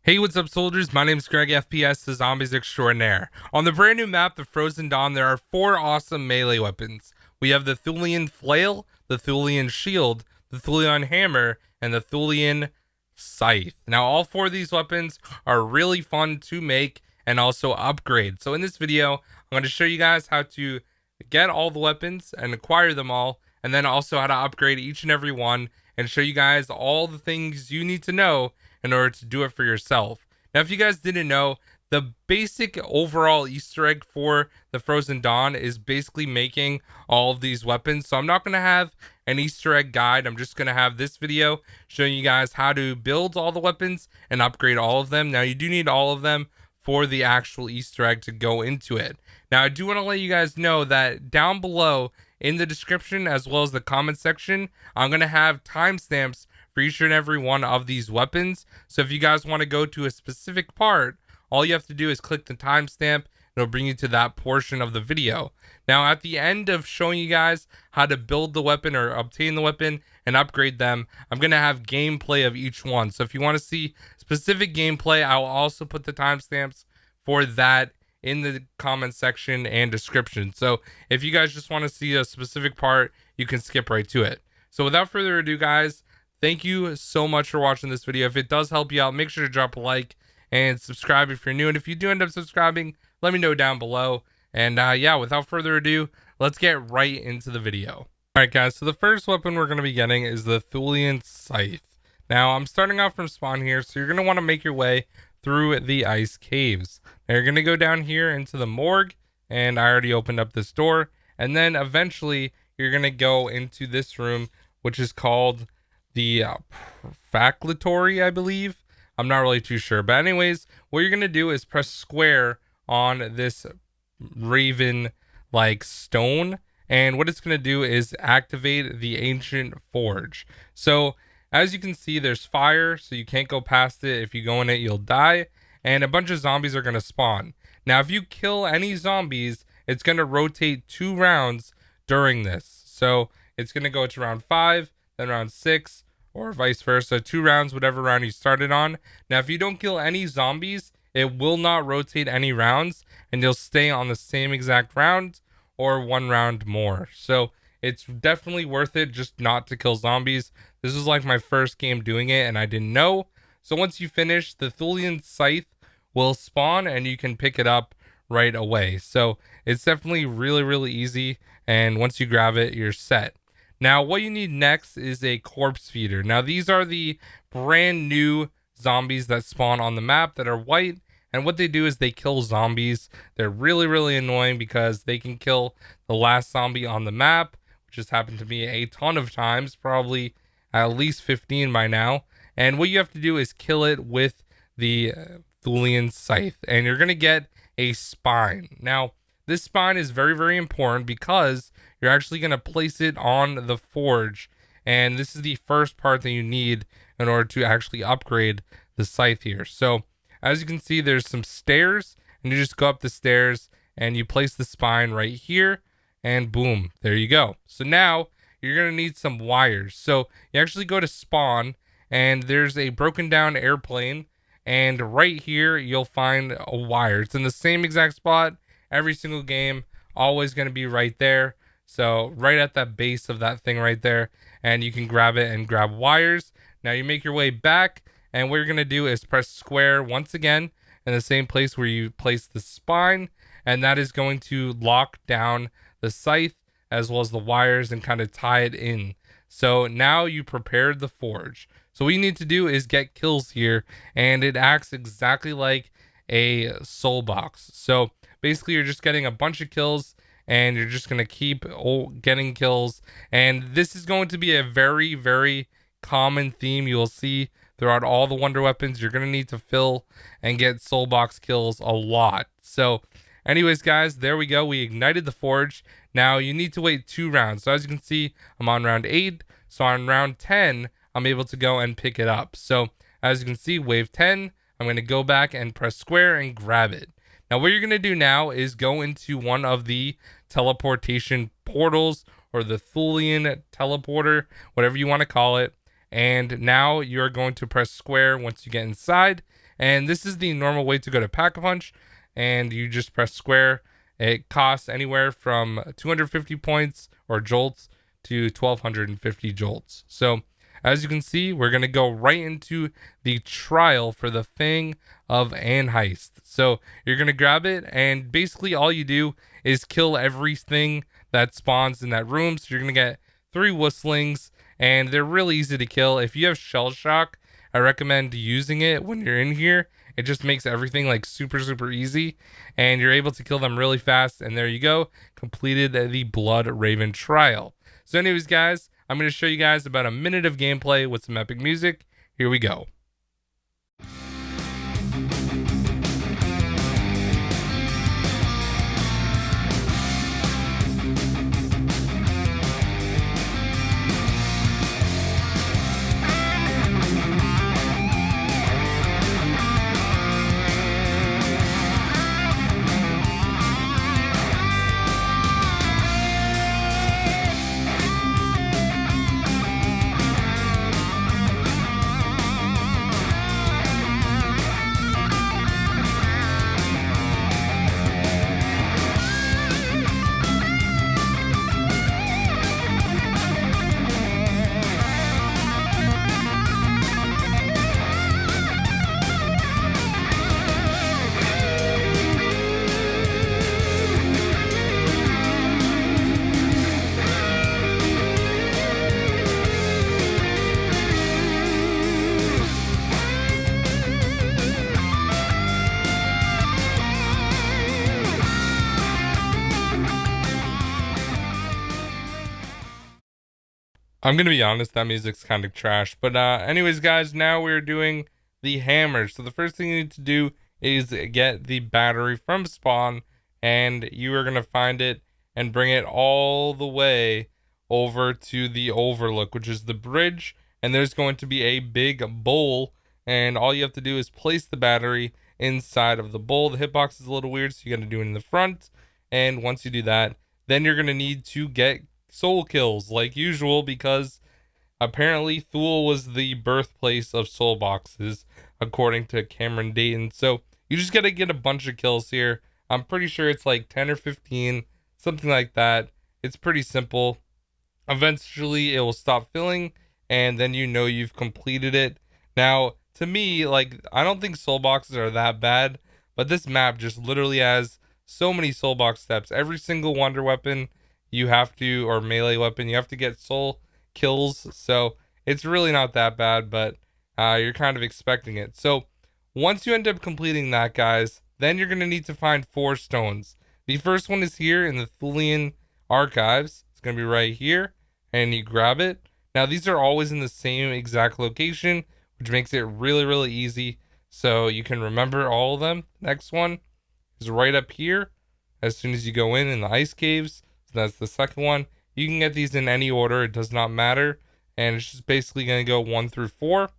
Hey, what's up, soldiers? My name is GregFPS, the Zombies Extraordinaire. On the brand new map, the Frozen Dawn, there are 4 awesome melee weapons. We have the Thulian Flail, the Thulian Shield, the Thulian Hammer, and the Thulian Scythe. Now, all 4 of these weapons are really fun to make and also upgrade. So in this video, I'm going to show you guys how to get all the weapons and acquire them all, and then also how to upgrade each and every one, and show you guys all the things you need to know in order to do it for yourself. Now, if you guys didn't know, the basic overall Easter egg for the Frozen Dawn is basically making all of these weapons. So I'm not going to have an Easter egg guide. I'm just going to have this video showing you guys how to build all the weapons and upgrade all of them. Now, you do need all of them for the actual Easter egg to go into it. Now, I do want to let you guys know that down below in the description, as well as the comment section, I'm going to have timestamps for each and every one of these weapons. So if you guys want to go to a specific part, all you have to do is click the timestamp. It'll bring you to that portion of the video. Now, at the end of showing you guys how to build the weapon or obtain the weapon and upgrade them, I'm going to have gameplay of each one. So if you want to see specific gameplay, I will also put the timestamps for that in the comment section and description. So if you guys just want to see a specific part, you can skip right to it. So without further ado, guys, thank you so much for watching this video. If it does help you out, make sure to drop a like and subscribe if you're new. And if you do end up subscribing, let me know down below. And yeah, without further ado, let's get right into the video. All right, guys, so the first weapon we're going to be getting is the Thulian Scythe. Now, I'm starting off from spawn here, so you're going to want to make your way through the ice caves. Now, you're going to go down here into the morgue, and I already opened up this door. And then eventually, you're going to go into this room, which is called the faclatory, I believe. I'm not really too sure, but anyways, what you're gonna do is press square on this raven like stone, and what it's gonna do is activate the ancient forge. So as you can see, there's fire, so you can't go past it. If you go in it, you'll die, and a bunch of zombies are gonna spawn. Now, if you kill any zombies, it's gonna rotate 2 rounds during this. So it's gonna go to round 5, then round 6, or vice versa, 2 rounds, whatever round you started on. Now, if you don't kill any zombies, it will not rotate any rounds, and you'll stay on the same exact round or 1 round more. So it's definitely worth it just not to kill zombies. This was like my first game doing it, and I didn't know. So once you finish, the Thulian Scythe will spawn, and you can pick it up right away. So it's definitely really, really easy, and once you grab it, you're set. Now, what you need next is a corpse feeder. Now, these are the brand new zombies that spawn on the map that are white. And what they do is they kill zombies. They're really, really annoying because they can kill the last zombie on the map, which has happened to me a ton of times, probably at least 15 by now. And what you have to do is kill it with the Thulian Scythe. And you're going to get a spine. Now, this spine is very, very important because you're actually going to place it on the forge. And this is the first part that you need in order to actually upgrade the scythe here. So as you can see, there's some stairs, and you just go up the stairs and you place the spine right here, and boom, there you go. So now you're going to need some wires. So you actually go to spawn, and there's a broken down airplane, and right here you'll find a wire. It's in the same exact spot every single game, always going to be right there. So right at that base of that thing right there, and you can grab it and grab wires. Now you make your way back, and what you're going to do is press square once again in the same place where you place the spine, and that is going to lock down the scythe as well as the wires and kind of tie it in. So now you prepared the forge. So what you need to do is get kills here, and it acts exactly like a soul box. So basically, you're just getting a bunch of kills, and you're just going to keep getting kills. And this is going to be a very, very common theme you will see throughout all the wonder weapons. You're going to need to fill and get soul box kills a lot. So anyways, guys, there we go. We ignited the forge. Now you need to wait 2 rounds. So as you can see, I'm on round 8. So on round 10, I'm able to go and pick it up. So as you can see, wave 10, I'm going to go back and press square and grab it. Now, what you're going to do now is go into one of the teleportation portals, or the Thulian teleporter, whatever you want to call it. And now you're going to press square once you get inside, And this is the normal way to go to Pack-a-Punch, and you just press square. It costs anywhere from 250 points or jolts to 1250 jolts. So as you can see, we're going to go right into the trial for the Fang of Anheist. So you're going to grab it, and basically all you do is kill everything that spawns in that room. So you're going to get 3 whistlings, and they're really easy to kill. If you have shell shock, I recommend using it when you're in here. It just makes everything like super easy, and you're able to kill them really fast. And there you go, completed the Blood Raven trial. So anyways, guys, I'm going to show you guys about a minute of gameplay with some epic music. Here we go. I'm gonna be honest, that music's kind of trash. But anyways, guys, now we're doing the hammer. So the first thing you need to do is get the battery from spawn, and you are gonna find it and bring it all the way over to the overlook, which is the bridge. And there's going to be a big bowl, and all you have to do is place the battery inside of the bowl. The hitbox is a little weird, so you gotta do it in the front. And once you do that, then you're gonna need to get soul kills like usual, because apparently Thule was the birthplace of soul boxes according to Cameron Dayton. So you just gotta get a bunch of kills here. I'm pretty sure it's like 10 or 15, something like that. It's pretty simple. Eventually it will stop filling, and then you know you've completed it. Now to me, like, I don't think soul boxes are that bad, but this map just literally has so many soul box steps. Every single wonder weapon you have to, or melee weapon, you have to get soul kills. So it's really not that bad, but you're kind of expecting it. So once you end up completing that, guys, then you're going to need to find 4 stones. The first one is here in the Thulian archives. It's going to be right here, and you grab it. Now these are always in the same exact location, which makes it really easy, so you can remember all of them. Next one is right up here as soon as you go in the ice caves. That's the second one. You can get these in any order, it does not matter, and it's just basically going to go 1 through 4.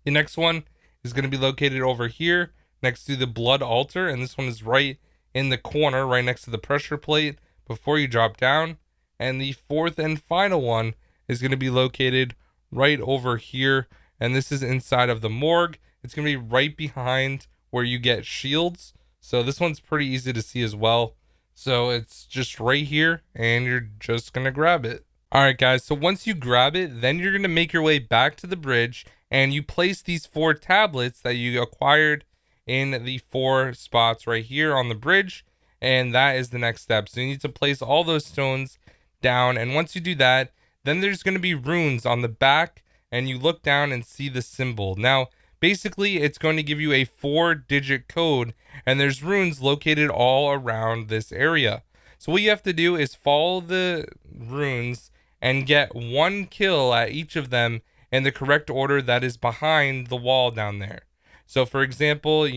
The next one is going to be located over here next to the blood altar, and this one is right in the corner, right next to the pressure plate before you drop down. And the fourth and final one is going to be located right over here, and this is inside of the morgue. It's going to be right behind where you get shields, so this one's pretty easy to see as well. So it's just right here, and you're just going to grab it. All right, guys. So once you grab it, then you're going to make your way back to the bridge, and you place these 4 tablets that you acquired in the 4 spots right here on the bridge. And that is the next step. So you need to place all those stones down. And once you do that, then there's going to be runes on the back, and you look down and see the symbol. Now, basically, it's going to give you a 4-digit code, and there's runes located all around this area. So what you have to do is follow the runes and get 1 kill at each of them in the correct order that is behind the wall down there. So for example,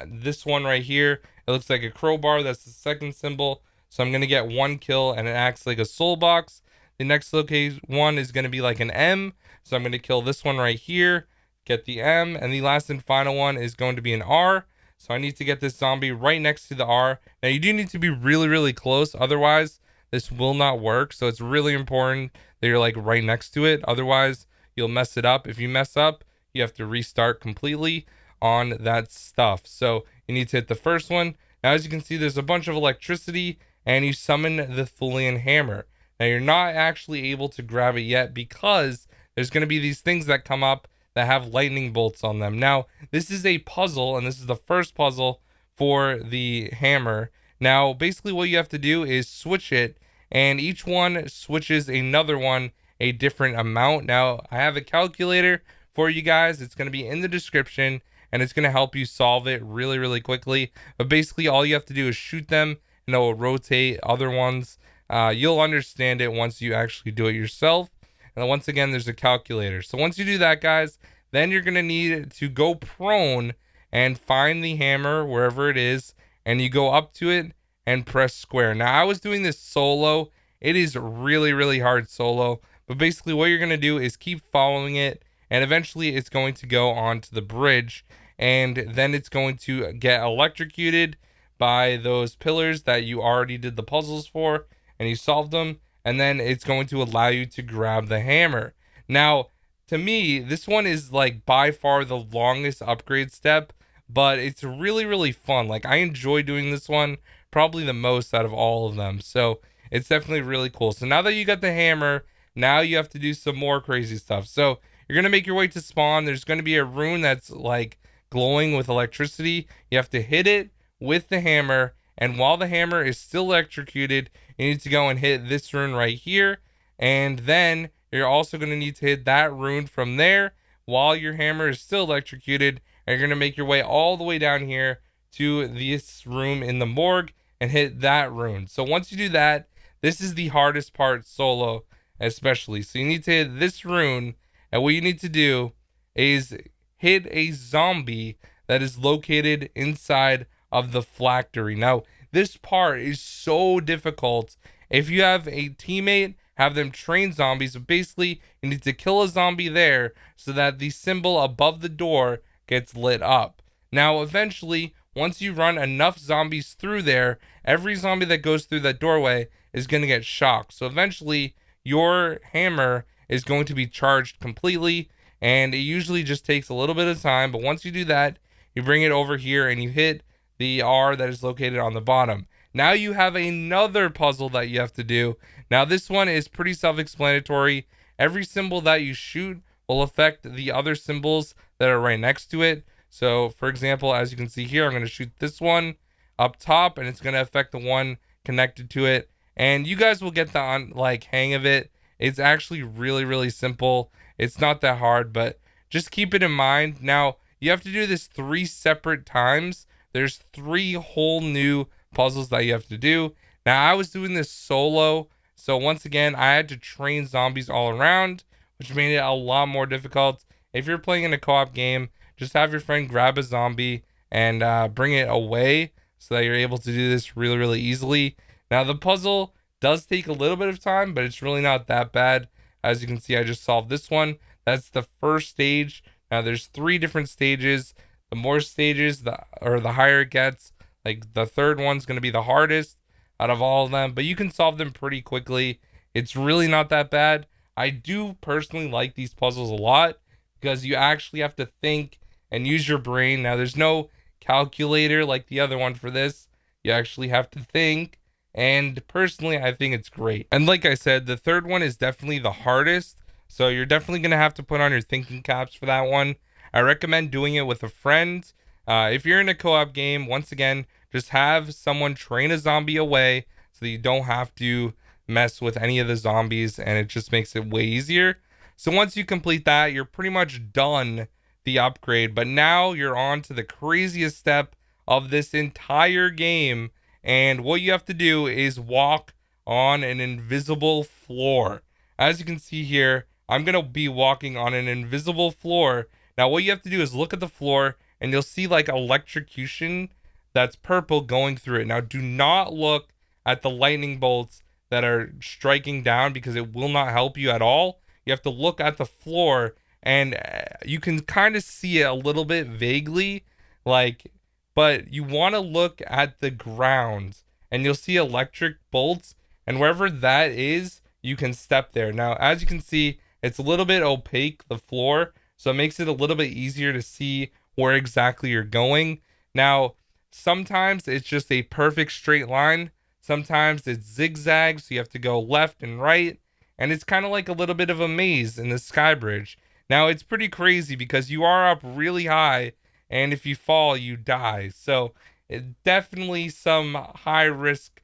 this one right here, it looks like a crowbar. That's the second symbol. So I'm going to get 1 kill, and it acts like a soul box. The next location one is going to be like an M. So I'm going to kill this one right here, get the M, and the last and final one is going to be an R. So I need to get this zombie right next to the R. Now you do need to be really close, otherwise this will not work. So it's really important that you're like right next to it, otherwise you'll mess it up. If you mess up, you have to restart completely. on that stuff. So you need to hit the first one. Now, as you can see, there's a bunch of electricity, and you summon the Thulian hammer. Now, you're not actually able to grab it yet because there's going to be these things that come up that have lightning bolts on them. Now, this is a puzzle, and this is the first puzzle for the hammer. Now, basically what you have to do is switch it, and each one switches another one a different amount. Now, I have a calculator for you guys. It's going to be in the description, and it's going to help you solve it really, really quickly. But basically, all you have to do is shoot them, and it will rotate other ones. You'll understand it once you actually do it yourself. And once again, there's a calculator. So once you do that, guys, then you're going to need to go prone and find the hammer wherever it is, and you go up to it and press square. Now, I was doing this solo. It is really, really hard solo. But basically what you're going to do is keep following it, and eventually it's going to go onto the bridge, and then it's going to get electrocuted by those pillars that you already did the puzzles for, and you solved them, and then it's going to allow you to grab the hammer. Now, to me, this one is like by far the longest upgrade step, but it's really, really fun. Like, I enjoy doing this one probably the most out of all of them. So it's definitely really cool. So now that you got the hammer, now you have to do some more crazy stuff. So you're going to make your way to spawn. There's going to be a rune that's like glowing with electricity. You have to hit it with the hammer. And while the hammer is still electrocuted, you need to go and hit this rune right here. And then you're also going to need to hit that rune from there while your hammer is still electrocuted. And you're going to make your way all the way down here to this room in the morgue and hit that rune. So once you do that, this is the hardest part solo especially. So you need to hit this rune, and what you need to do is hit a zombie that is located inside of the phylactery. Now, this part is so difficult. If you have a teammate, have them train zombies, but basically you need to kill a zombie there so that the symbol above the door gets lit up. Now, eventually, once you run enough zombies through there, every zombie that goes through that doorway is going to get shocked. So eventually, your hammer is going to be charged completely, and it usually just takes a little bit of time. But once you do that, you bring it over here and you hit the R that is located on the bottom. Now you have another puzzle that you have to do. Now this one is pretty self-explanatory. Every symbol that you shoot will affect the other symbols that are right next to it. So for example, as you can see here, I'm going to shoot this one up top, and it's going to affect the one connected to it. And you guys will get the hang of it. It's actually really, really simple. It's not that hard, but just keep it in mind. Now, you have to do this 3 separate times. There's 3 whole new puzzles that you have to do. Now, I was doing this solo, so once again, I had to train zombies all around, which made it a lot more difficult. If you're playing in a co-op game, just have your friend grab a zombie and bring it away so that you're able to do this really, really easily. Now, the puzzle does take a little bit of time, but it's really not that bad. As you can see, I just solved this one. That's the first stage. Now, there's 3 different stages. The more stages, the higher it gets. Like, the third one's going to be the hardest out of all of them, but you can solve them pretty quickly. It's really not that bad. I do personally like these puzzles a lot because you actually have to think and use your brain. Now, there's no calculator like the other one for this. You actually have to think, and personally, I think it's great. And like I said, the third one is definitely the hardest, so you're definitely going to have to put on your thinking caps for that one. I recommend doing it with a friend. If you're in a co-op game, once again, just have someone train a zombie away so that you don't have to mess with any of the zombies, and it just makes it way easier. So once you complete that, you're pretty much done the upgrade, but now you're on to the craziest step of this entire game, and what you have to do is walk on an invisible floor. As you can see here, I'm going to be walking on an invisible floor. Now what you have to do is look at the floor, and you'll see like electrocution that's purple going through it. Now do not look at the lightning bolts that are striking down because it will not help you at all. You have to look at the floor, and you can kind of see it a little bit vaguely, but you want to look at the ground, and you'll see electric bolts, and wherever that is, you can step there. Now, as you can see, it's a little bit opaque, the floor, so it makes it a little bit easier to see where exactly you're going. Now, sometimes it's just a perfect straight line. Sometimes it's zigzags, so you have to go left and right. And it's kind of like a little bit of a maze in the sky bridge. Now, it's pretty crazy because you are up really high, and if you fall, you die. So, it definitely some high risk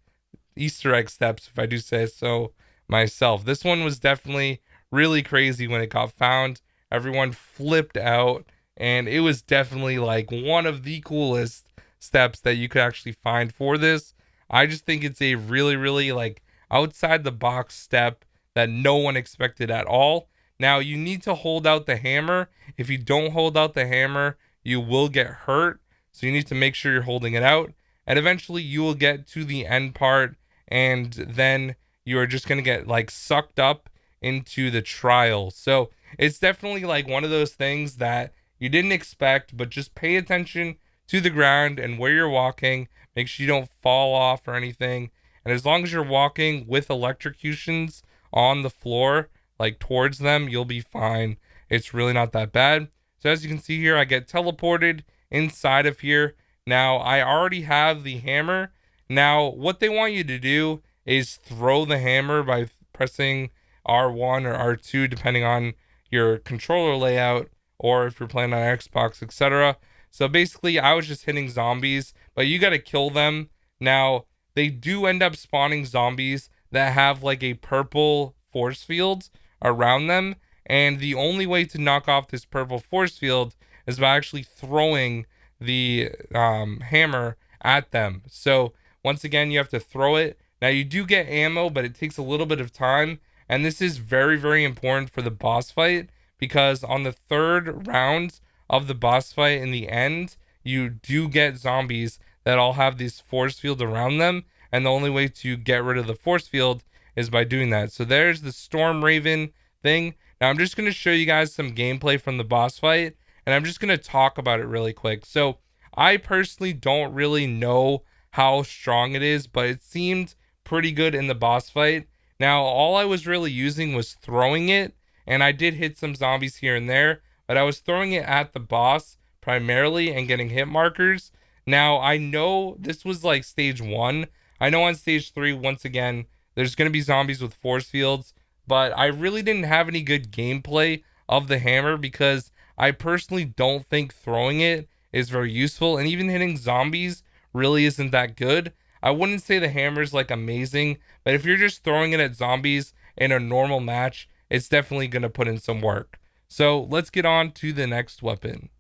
Easter egg steps, if I do say so myself. This one was definitely really crazy when it got found. Everyone flipped out, and it was definitely like one of the coolest steps that you could actually find for this. I just think it's a really, really like outside the box step that no one expected at all. Now, you need to hold out the hammer. If you don't hold out the hammer, you will get hurt. So you need to make sure you're holding it out. And eventually you will get to the end part, and then you are just going to get like sucked up into the trial. So it's definitely like one of those things that you didn't expect, but just pay attention to the ground and where you're walking. Make sure you don't fall off or anything. And as long as you're walking with electrocutions on the floor, like towards them, you'll be fine. It's really not that bad. So as you can see here, I get teleported inside of here. Now, I already have the hammer. Now, what they want you to do is throw the hammer by pressing R1 or R2, depending on your controller layout, or if you're playing on Xbox, etc. So basically, I was just hitting zombies, but you got to kill them. Now, they do end up spawning zombies that have like a purple force field around them. And the only way to knock off this purple force field is by actually throwing the hammer at them. So once again, you have to throw it. Now you do get ammo, but it takes a little bit of time. And this is very, very important for the boss fight, because on the third round of the boss fight in the end, you do get zombies that all have this force field around them. And the only way to get rid of the force field is by doing that. So there's the Storm Raven thing. Now I'm just going to show you guys some gameplay from the boss fight, and I'm just going to talk about it really quick. So I personally don't really know how strong it is, but it seemed pretty good in the boss fight. Now, all I was really using was throwing it, and I did hit some zombies here and there, but I was throwing it at the boss primarily and getting hit markers. Now, I know this was like stage 1. I know on stage 3, once again, there's going to be zombies with force fields, but I really didn't have any good gameplay of the hammer because I personally don't think throwing it is very useful, and even hitting zombies really isn't that good. I wouldn't say the hammer is like amazing, but if you're just throwing it at zombies in a normal match, it's definitely going to put in some work. So let's get on to the next weapon.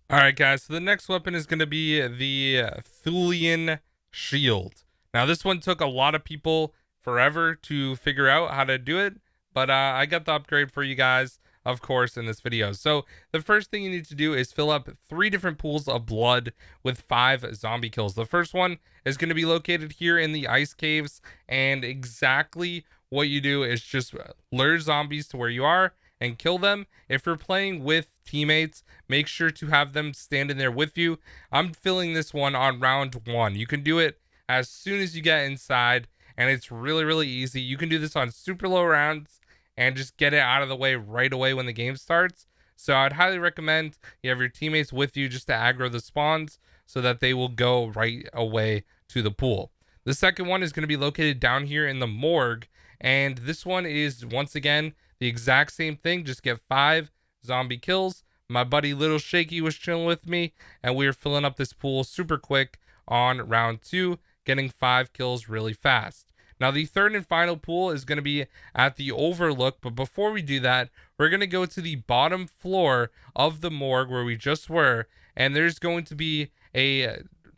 All right, guys, so the next weapon is going to be the Thulian shield. Now, this one took a lot of people forever to figure out how to do it, but I got the upgrade for you guys, of course, in this video. So the first thing you need to do is fill up 3 different pools of blood with 5 zombie kills. The first one is going to be located here in the ice caves, and exactly what you do is just lure zombies to where you are and kill them. If you're playing with teammates, make sure to have them stand in there with you. I'm filling this one on round 1. You can do it as soon as you get inside, and it's really, really easy. You can do this on super low rounds and just get it out of the way right away when the game starts. So I'd highly recommend you have your teammates with you just to aggro the spawns so that they will go right away to the pool. The second one is going to be located down here in the morgue, and this one is once again the exact same thing. Just get 5 zombie kills. My buddy Little Shaky was chilling with me, and we were filling up this pool super quick on round 2, getting 5 kills really fast. Now, the third and final pool is going to be at the overlook, but before we do that, we're going to go to the bottom floor of the morgue where we just were, and there's going to be a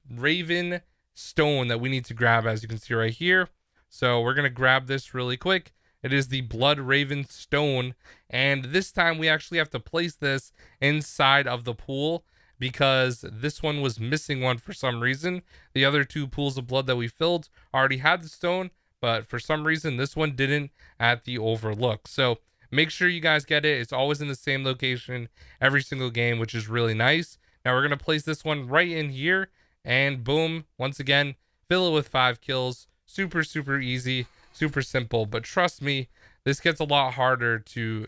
raven stone that we need to grab, as you can see right here. So we're going to grab this really quick. It is the blood raven stone, and this time we actually have to place this inside of the pool because this one was missing one for some reason. The other 2 pools of blood that we filled already had the stone, but for some reason this one didn't at the overlook. So make sure you guys get it. It's always in the same location every single game, which is really nice. Now we're going to place this one right in here, and boom, once again, fill it with 5 kills. Super, super easy, super simple, but trust me, this gets a lot harder to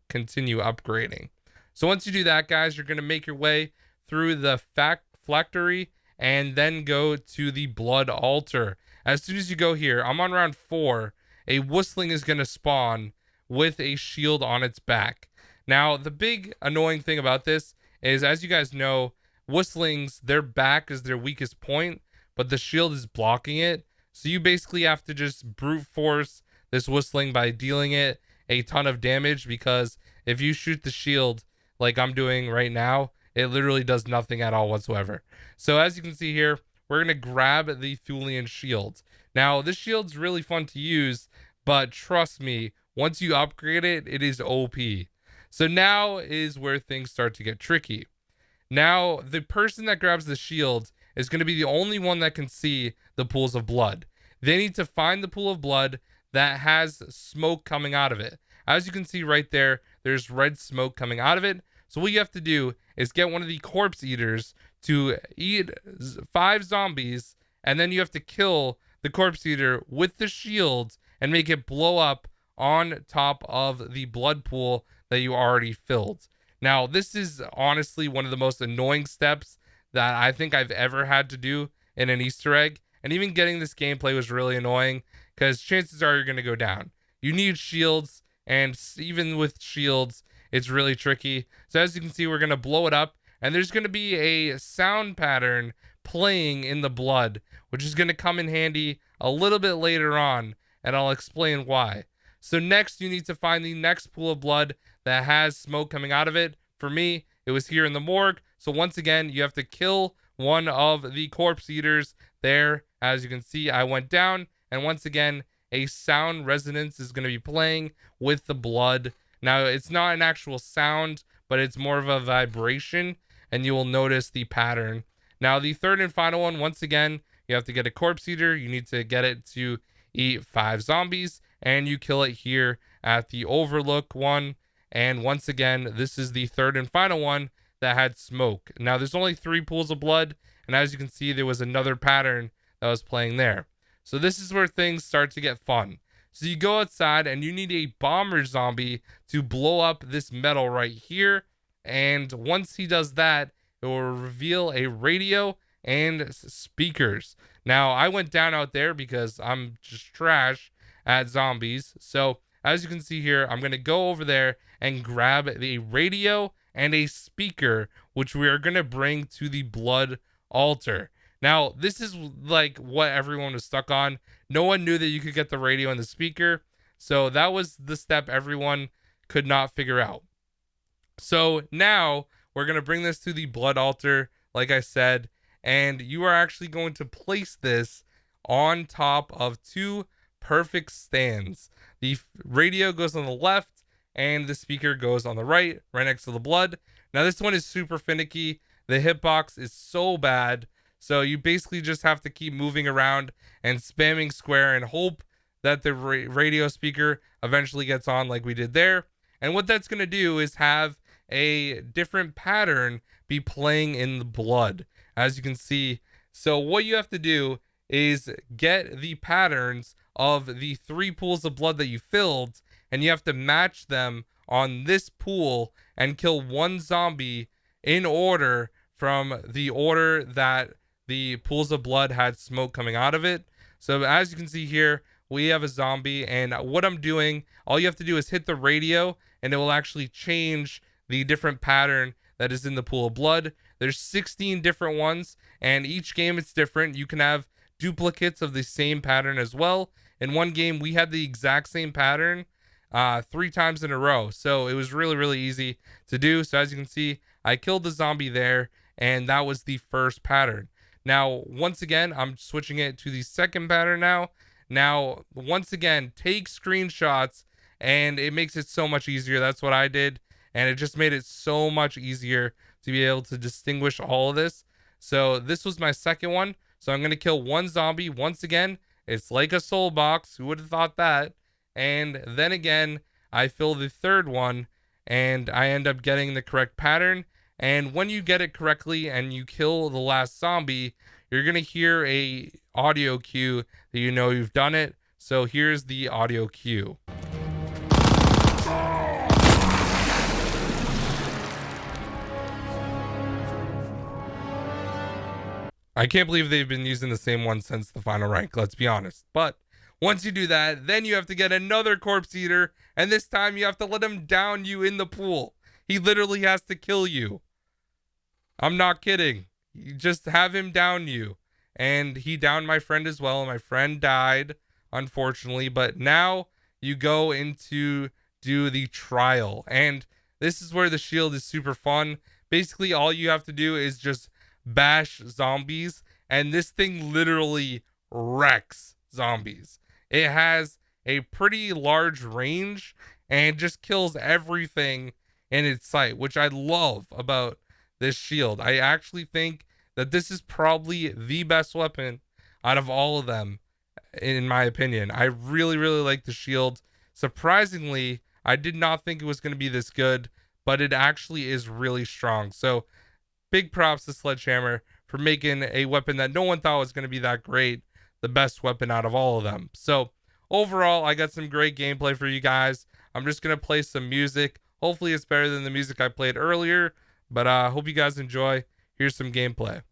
continue upgrading. So once you do that, guys, you're going to make your way through the factory and then go to the blood altar. As soon as you go here, I'm on round 4, a whistling is going to spawn with a shield on its back. Now, the big annoying thing about this is, as you guys know, whistlings, their back is their weakest point, but the shield is blocking it. So you basically have to just brute force this whistling by dealing it a ton of damage, because if you shoot the shield like I'm doing right now, it literally does nothing at all whatsoever. So as you can see here, we're going to grab the Thulian shield. Now, this shield's really fun to use, but trust me, once you upgrade it, it is OP. So now is where things start to get tricky. Now, the person that grabs the shield is going to be the only one that can see the pools of blood. They need to find the pool of blood that has smoke coming out of it. As you can see right there, there's red smoke coming out of it. So what you have to do is get one of the corpse eaters to eat 5 zombies, and then you have to kill the corpse eater with the shield and make it blow up on top of the blood pool that you already filled. Now, this is honestly one of the most annoying steps that I think I've ever had to do in an Easter egg. And even getting this gameplay was really annoying, because chances are you're going to go down. You need shields, and even with shields, it's really tricky. So as you can see, we're going to blow it up, and there's going to be a sound pattern playing in the blood, which is going to come in handy a little bit later on, and I'll explain why. So next, you need to find the next pool of blood that has smoke coming out of it. For me, it was here in the morgue. So once again, you have to kill one of the corpse eaters there. As you can see, I went down, and once again, a sound resonance is going to be playing with the blood. Now, it's not an actual sound, but it's more of a vibration, and you will notice the pattern. Now, the third and final one, once again, you have to get a corpse eater. You need to get it to eat 5 zombies, and you kill it here at the overlook one. And once again, this is the third and final one that had smoke. Now, there's only 3 pools of blood, and as you can see, there was another pattern that was playing there. So this is where things start to get fun. So you go outside, and you need a bomber zombie to blow up this metal right here. And once he does that, it will reveal a radio and speakers. Now, I went down out there because I'm just trash at zombies. So as you can see here, I'm going to go over there and grab the radio and a speaker, which we are going to bring to the blood altar. Now, this is like what everyone was stuck on. No one knew that you could get the radio and the speaker. So that was the step everyone could not figure out. So now we're going to bring this to the blood altar, like I said, and you are actually going to place this on top of 2 perfect stands. The radio goes on the left and the speaker goes on the right next to the blood. Now, this one is super finicky. The hitbox is so bad. So you basically just have to keep moving around and spamming square and hope that the radio speaker eventually gets on like we did there. And what that's going to do is have a different pattern be playing in the blood, as you can see. So what you have to do is get the patterns of the 3 pools of blood that you filled, and you have to match them on this pool and kill 1 zombie in order from the order that the pools of blood had smoke coming out of it. So as you can see here, we have a zombie, and what I'm doing, all you have to do is hit the radio, and it will actually change the different pattern that is in the pool of blood. There's 16 different ones, and each game it's different. You can have duplicates of the same pattern as well. In one game, we had the exact same pattern 3 times in a row. So it was really, really easy to do. So as you can see, I killed the zombie there, and that was the first pattern. Now, once again, I'm switching it to the second pattern now. Now, once again, take screenshots, and it makes it so much easier. That's what I did, and it just made it so much easier to be able to distinguish all of this. So this was my second one. So I'm going to kill 1 zombie. Once again, it's like a soul box. Who would have thought that? And then again, I fill the third one, and I end up getting the correct pattern. And when you get it correctly and you kill the last zombie, you're going to hear a audio cue that you know you've done it. So here's the audio cue. I can't believe they've been using the same one since the final rank, let's be honest. But once you do that, then you have to get another corpse eater, and this time you have to let him down you in the pool. He literally has to kill you. I'm not kidding. You just have him down you. And he downed my friend as well. My friend died, unfortunately. But now you go into do the trial. And this is where the shield is super fun. Basically, all you have to do is just bash zombies. And this thing literally wrecks zombies. It has a pretty large range and just kills everything in its sight, which I love about this shield. I actually think that this is probably the best weapon out of all of them, in my opinion. I really, really like the shield. Surprisingly, I did not think it was going to be this good, but it actually is really strong. So big props to Sledgehammer for making a weapon that no one thought was going to be that great the best weapon out of all of them. So overall, I got some great gameplay for you guys. I'm just going to play some music. Hopefully it's better than the music I played earlier, but I hope you guys enjoy. Here's some gameplay.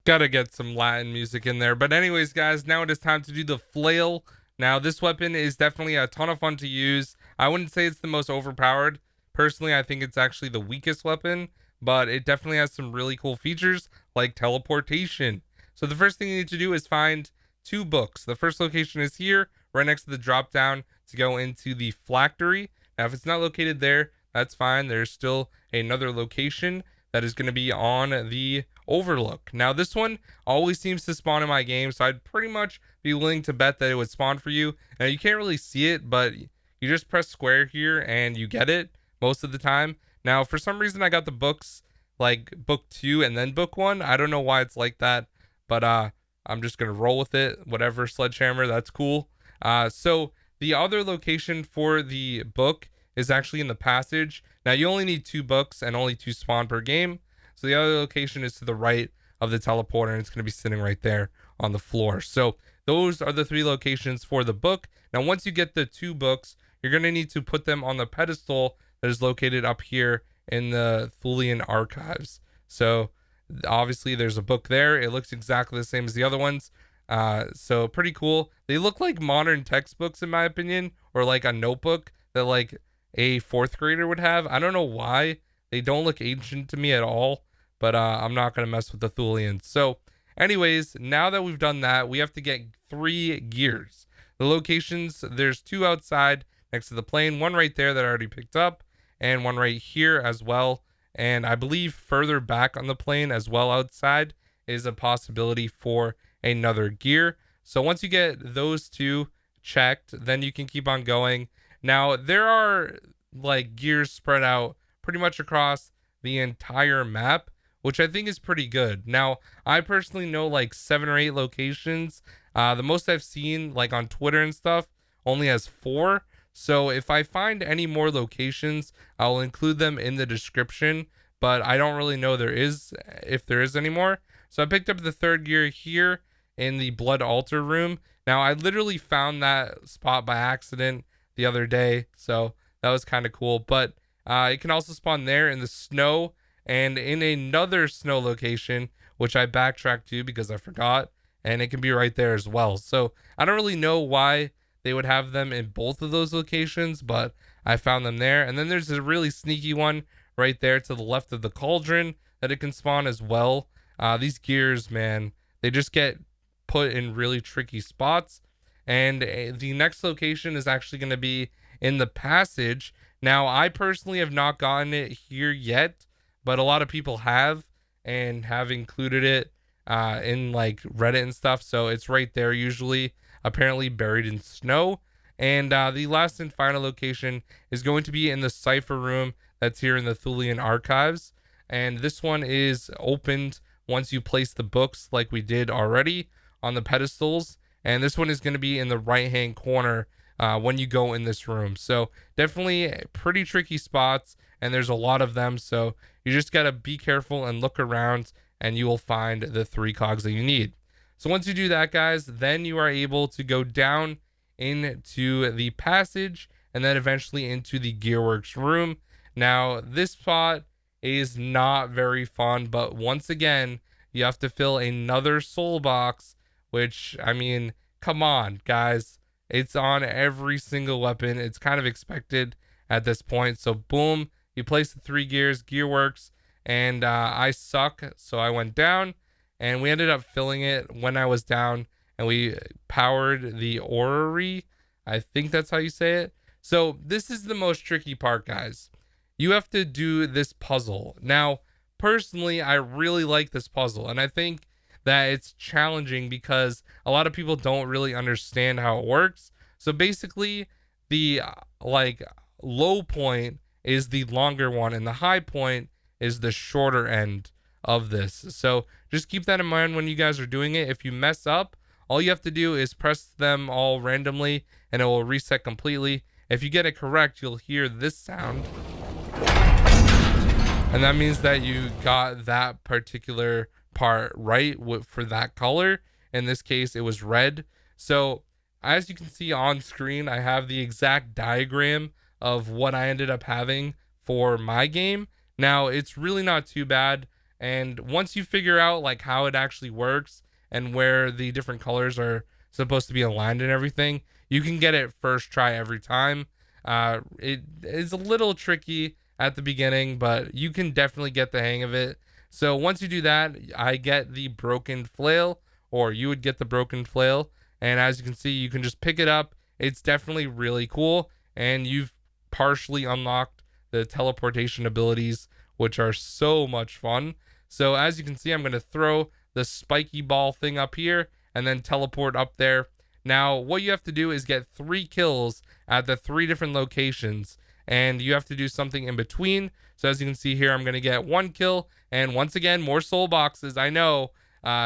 Gotta get some Latin music in there. But anyways, guys, now it is time to do the Flail. Now, this weapon is definitely a ton of fun to use. I wouldn't say it's the most overpowered. Personally, I think it's actually the weakest weapon, but it definitely has some really cool features like teleportation. So the first thing you need to do is find 2 books. The first location is here, right next to the drop down to go into the phylactery. Now, if it's not located there, that's fine. There's still another location that is going to be on the overlook. Now, this one always seems to spawn in my game, so I'd pretty much be willing to bet that it would spawn for you. Now, you can't really see it, but you just press square here and you get it most of the time. Now, for some reason, I got the books like book 2 and then book 1. I don't know why it's like that, but I'm just gonna roll with it. Whatever, Sledgehammer, that's cool. So the other location for the book is actually in the passage. Now, you only need 2 books and only 2 spawn per game. So the other location is to the right of the teleporter, and it's going to be sitting right there on the floor. So those are the 3 locations for the book. Now, once you get the 2 books, you're going to need to put them on the pedestal that is located up here in the Thulian archives. So obviously there's a book there. It looks exactly the same as the other ones. So pretty cool. They look like modern textbooks, in my opinion, or like a notebook that like a 4th grader would have. I don't know why. They don't look ancient to me at all, but I'm not going to mess with the Thulians. So anyways, now that we've done that, we have to get 3 gears. The locations, there's 2 outside next to the plane, 1 right there that I already picked up, and 1 right here as well. And I believe further back on the plane as well outside is a possibility for another gear. So once you get those 2 checked, then you can keep on going. Now, there are like gears spread out pretty much across the entire map, which I think is pretty good. Now, I personally know like 7 or 8 locations. The most I've seen like on Twitter and stuff only has 4. So if I find any more locations, I'll include them in the description, but I don't really know if there is any more. So I picked up the 3rd gear here in the blood altar room. Now, I literally found that spot by accident the other day, so that was kind of cool. But it can also spawn there in the snow and in another snow location, which I backtracked to because I forgot, and it can be right there as well. So I don't really know why they would have them in both of those locations, but I found them there. And then there's a really sneaky one right there to the left of the cauldron that it can spawn as well. These gears, man, they just get put in really tricky spots. And the next location is actually going to be in the passage. Now, I personally have not gotten it here yet, but a lot of people have and have included it in like Reddit and stuff. So it's right there usually, apparently buried in snow. And the last and final location is going to be in the cipher room that's here in the Thulian archives. And this one is opened once you place the books like we did already on the pedestals. And this one is going to be in the right hand corner when you go in this room. So definitely pretty tricky spots, and there's a lot of them. So you just got to be careful and look around, and you will find the 3 cogs that you need. So once you do that, guys, then you are able to go down into the passage and then eventually into the gearworks room. Now, this spot is not very fun, but once again, you have to fill another soul box, which, I mean, come on, guys. It's on every single weapon. It's kind of expected at this point. So, boom, you place the 3 gears, gearworks, and I suck, so I went down, and we ended up filling it when I was down, and we powered the orrery. I think that's how you say it. So this is the most tricky part, guys. You have to do this puzzle. Now, personally, I really like this puzzle, and I think that it's challenging because a lot of people don't really understand how it works. So basically, the like low point is the longer one, and the high point is the shorter end of this. So just keep that in mind when you guys are doing it. If you mess up, all you have to do is press them all randomly and it will reset completely. If you get it correct, you'll hear this sound, and that means that you got that particular part right for that color. In this case, it was red. So as you can see on screen, I have the exact diagram of what I ended up having for my game. Now, it's really not too bad, and once you figure out like how it actually works and where the different colors are supposed to be aligned and everything, you can get it first try every time. It is a little tricky at the beginning, but you can definitely get the hang of it. So once you do that, I get the broken flail, or you would get the broken flail, and as you can see, you can just pick it up. It's definitely really cool, and you've partially unlocked the teleportation abilities, which are so much fun. So as you can see, I'm going to throw the spiky ball thing up here and then teleport up there. Now, what you have to do is get 3 kills at the 3 different locations, and you have to do something in between. So as you can see here, I'm going to get 1 kill, and once again, more soul boxes. I know,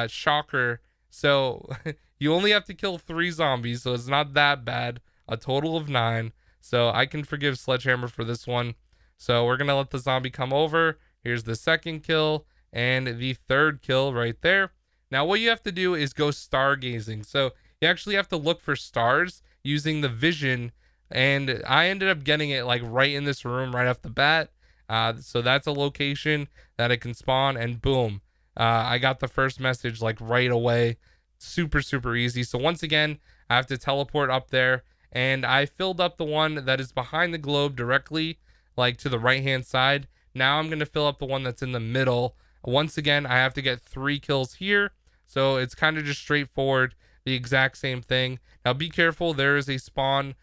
shocker. So you only have to kill 3 zombies, so it's not that bad. A total of 9. So I can forgive Sledgehammer for this one. So we're going to let the zombie come over. Here's the 2nd kill and the 3rd kill right there. Now what you have to do is go stargazing. So you actually have to look for stars using the vision, and I ended up getting it like right in this room right off the bat. So that's a location that it can spawn, and boom, I got the first message like right away. Super easy. So once again, I have to teleport up there, and I filled up the one that is behind the globe directly, like to the right hand side. Now I'm going to fill up the one that's in the middle. Once again, I have to get 3 kills here, so it's kind of just straightforward, the exact same thing. Now be careful, there is a spawn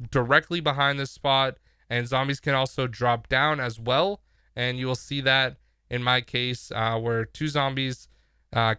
directly behind this spot, and zombies can also drop down as well, and you will see that in my case where 2 zombies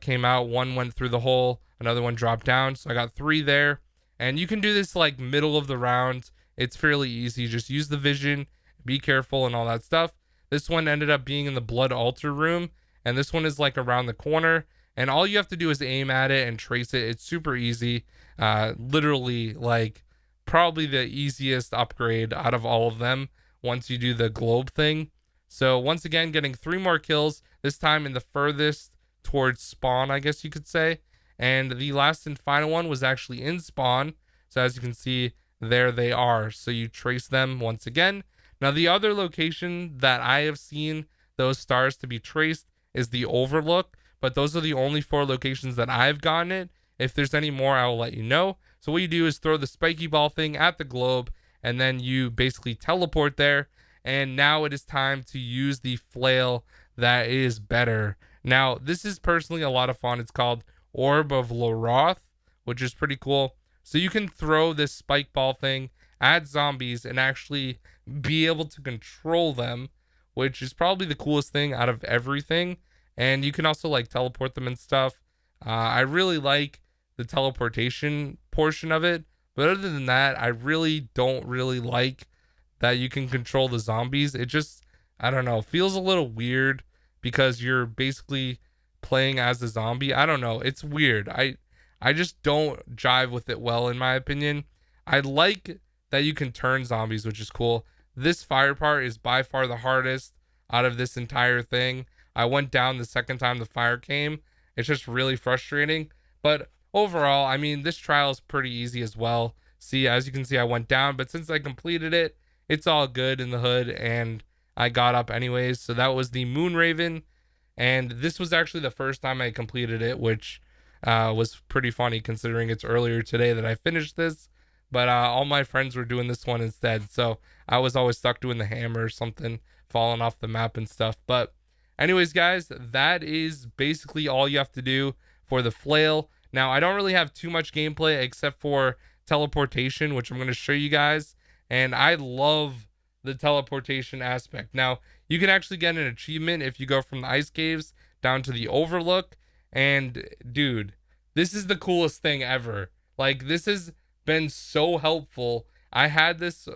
came out. One went through the hole, another one dropped down, so I got 3 there. And you can do this like middle of the round. It's fairly easy. Just use the vision, be careful, and all that stuff. This one ended up being in the blood altar room, and this one is like around the corner, and all you have to do is aim at it and trace it. It's super easy. Literally like probably the easiest upgrade out of all of them once you do the globe thing. So once again, getting 3 more kills, this time in the furthest towards spawn, I guess you could say. And the last and final one was actually in spawn. So as you can see, there they are. So you trace them once again. Now the other location that I have seen those stars to be traced is the overlook, but those are the only 4 locations that I've gotten it. If there's any more, I will let you know. So what you do is throw the spiky ball thing at the globe, and then you basically teleport there. And now it is time to use the flail that is better. Now, this is personally a lot of fun. It's called Orb of Loroth, which is pretty cool. So you can throw this spike ball thing at zombies and actually be able to control them, which is probably the coolest thing out of everything. And you can also like teleport them and stuff. I really like the teleportation portion of it, but other than that, I really don't really like that you can control the zombies. It just, I don't know, feels a little weird because you're basically playing as a zombie. I don't know, it's weird. I just don't jive with it well, in my opinion. I like that you can turn zombies, which is cool. This fire part is by far the hardest out of this entire thing. I went down the second time the fire came. It's just really frustrating. But overall, I mean, this trial is pretty easy as well. See, as you can see, I went down, but since I completed it, it's all good in the hood, and I got up anyways. So that was the Moon Raven, and this was actually the first time I completed it, which was pretty funny considering it's earlier today that I finished this. But all my friends were doing this one instead, so I was always stuck doing the hammer or something, falling off the map and stuff. But anyways, guys, that is basically all you have to do for the flail. Now, I don't really have too much gameplay except for teleportation, which I'm going to show you guys. And I love the teleportation aspect. Now, you can actually get an achievement if you go from the ice caves down to the overlook. And dude, this is the coolest thing ever. Like, this has been so helpful. I had this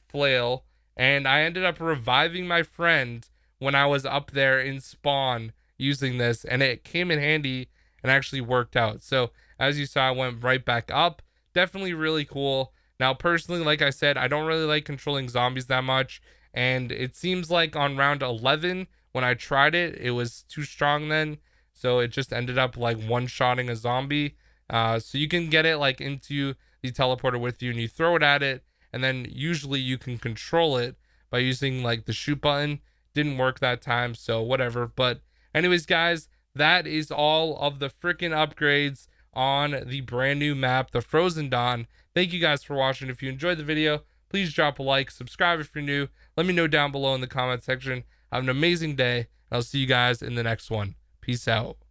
flail, and I ended up reviving my friend when I was up there in spawn using this, and it came in handy and actually worked out. So as you saw, I went right back up. Definitely really cool. Now, personally, like I said, I don't really like controlling zombies that much, and it seems like on round 11 when I tried it, it was too strong then, so it just ended up like one-shotting a zombie. So you can get it like into the teleporter with you, and you throw it at it, and then usually you can control it by using like the shoot button. Didn't work that time, so whatever. But anyways, guys, that is all of the freaking upgrades on the brand new map, the Frozen Dawn. Thank you guys for watching. If you enjoyed the video, please drop a like, subscribe if you're new. Let me know down below in the comment section. Have an amazing day. I'll see you guys in the next one. Peace out.